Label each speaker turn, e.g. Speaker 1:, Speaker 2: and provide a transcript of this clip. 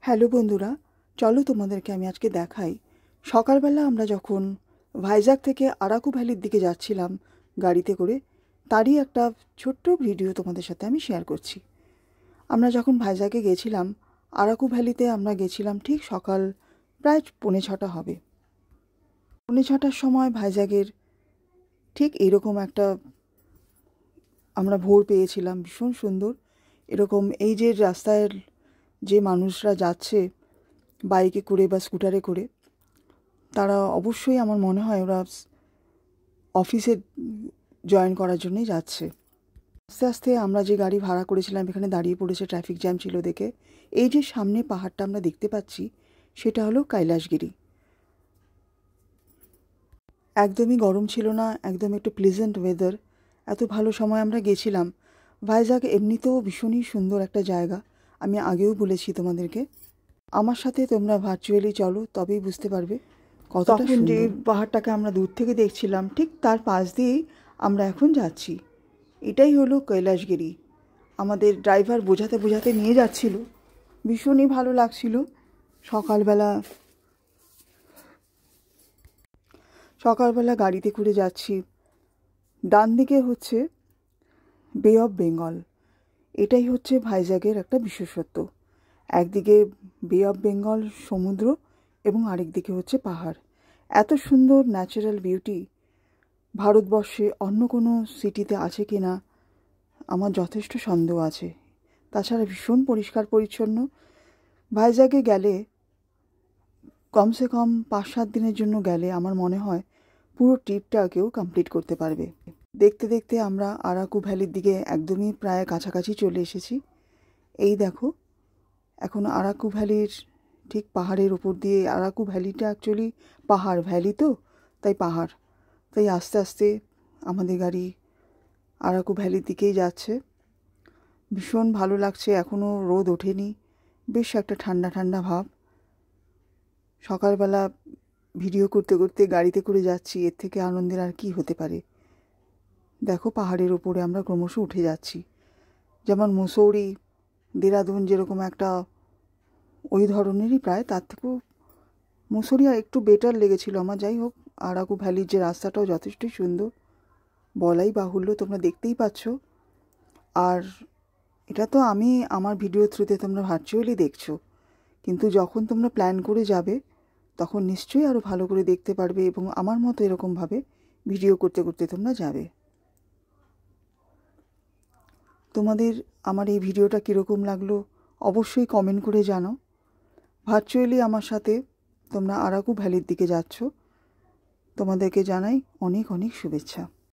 Speaker 1: Hello বন্ধুরা, চলো তোমাদেরকে আমি আজকে দেখাই সকালবেলা আমরা যখন ভাইজ্যাগ থেকে আরাকু ভ্যালির দিকে যাচ্ছিলাম গাড়িতে করে, তারই একটা ছোট্ট ভিডিও তোমাদের সাথে আমি শেয়ার করছি। আমরা যখন ভাইজ্যাগে গেছিলাম, আরাকু ভ্যালিতে আমরা গেছিলাম ঠিক সকাল প্রায় 6:45 হবে। 6:45 সময় ভাইজ্যাগের ঠিক এরকম একটা আমরা ভোর পেয়েছিলাম, ভীষণ সুন্দর। এরকম এই যে রাস্তায় যে মানুষরা যাচ্ছে বাইকে করে বা স্কুটারে করে, তারা অবশ্যই আমার মনে হয় ওরা অফিসে জয়েন করার জন্যই যাচ্ছে। আস্তে আস্তে আমরা যে গাড়ি ভাড়া করেছিলাম এখানে দাঁড়িয়ে পড়েছে, ট্রাফিক জ্যাম ছিল দেখে। এই যে সামনে পাহাড়টা আমরা দেখতে পাচ্ছি সেটা হলো কৈলাসগিরি। একদমই গরম ছিল না, একদম একটু প্লেজেন্ট ওয়েদার। এত ভালো সময় আমরা গেছিলাম। ভাইজ্যাগ এমনিতেও ভীষণই সুন্দর একটা জায়গা, আমি আগেও বলেছি তোমাদেরকে। আমার সাথে তোমরা ভার্চুয়ালি চলো, তবেই বুঝতে পারবে কতটা সুন্দর। যে পাহাড়টাকে আমরা দূর থেকে দেখছিলাম, ঠিক তার পাশ দিয়েই আমরা এখন যাচ্ছি। এটাই হলো কৈলাসগিরি। আমাদের ড্রাইভার বোঝাতে বোঝাতে নিয়ে যাচ্ছিল, ভীষণই ভালো লাগছিল। সকালবেলা গাড়িতে করে যাচ্ছি। ডান দিকে হচ্ছে বে অফ বেঙ্গল। এটাই হচ্ছে ভাইজ্যাগের একটা বিশেষত্ব। একদিকে বে অফ বেঙ্গল সমুদ্র এবং আরেক দিকে হচ্ছে পাহাড়। এত সুন্দর ন্যাচারাল বিউটি ভারতবর্ষে অন্য কোনো সিটিতে আছে কি না আমার যথেষ্ট সন্দেহ আছে। তাছাড়া ভীষণ পরিষ্কার পরিচ্ছন্ন। ভাইজ্যাগে গেলে কমসে কম 5-7 দিনের জন্য গেলে আমার মনে হয় পুরো ট্রিপটা কেউ কমপ্লিট করতে পারবে। দেখতে দেখতে আমরা আরাকু ভ্যালির দিকে একদমই প্রায় কাছাকাছি চলে এসেছি। এই দেখো, এখন আরাকু ভ্যালির ঠিক পাহাড়ের ওপর দিয়ে, আরাকু ভ্যালিটা অ্যাকচুয়ালি পাহাড়, ভ্যালি তো তাই পাহাড়, তাই আস্তে আস্তে আমাদের গাড়ি আরাকু ভ্যালির দিকেই যাচ্ছে। ভীষণ ভালো লাগছে, এখনও রোদ ওঠেনি, বেশ একটা ঠান্ডা ঠান্ডা ভাব। সকালবেলা ভিডিও করতে করতে গাড়িতে করে যাচ্ছি, এর থেকে আনন্দের আর কি হতে পারে। দেখো পাহাড়ের ওপরে আমরা ক্রমশ উঠে যাচ্ছি। যেমন মুসৌরি, দেরাদুন যেরকম একটা ওই ধরনেরই প্রায়, তার থেকেও মুসৌরি একটু বেটার লেগেছিল আমার। যাই হোক, আরাকু ভ্যালির যে রাস্তাটাও যথেষ্টই সুন্দর, বলাই বাহুল্য, তোমরা দেখতেই পাচ্ছ। আর এটা তো আমি আমার ভিডিও থ্রুতে তোমরা ভার্চুয়ালি দেখছো, কিন্তু যখন তোমরা প্ল্যান করে যাবে তখন নিশ্চয়ই আরও ভালো করে দেখতে পারবে এবং আমার মতো এরকমভাবে ভিডিও করতে করতে তোমরা যাবে। তোমাদের আমার এই ভিডিওটা কীরকম লাগলো অবশ্যই কমেন্ট করে জানাও। ভার্চুয়ালি আমার সাথে তোমরা আরাকু ভ্যালির দিকে যাচ্ছ, তোমাদেরকে জানাই অনেক অনেক শুভেচ্ছা।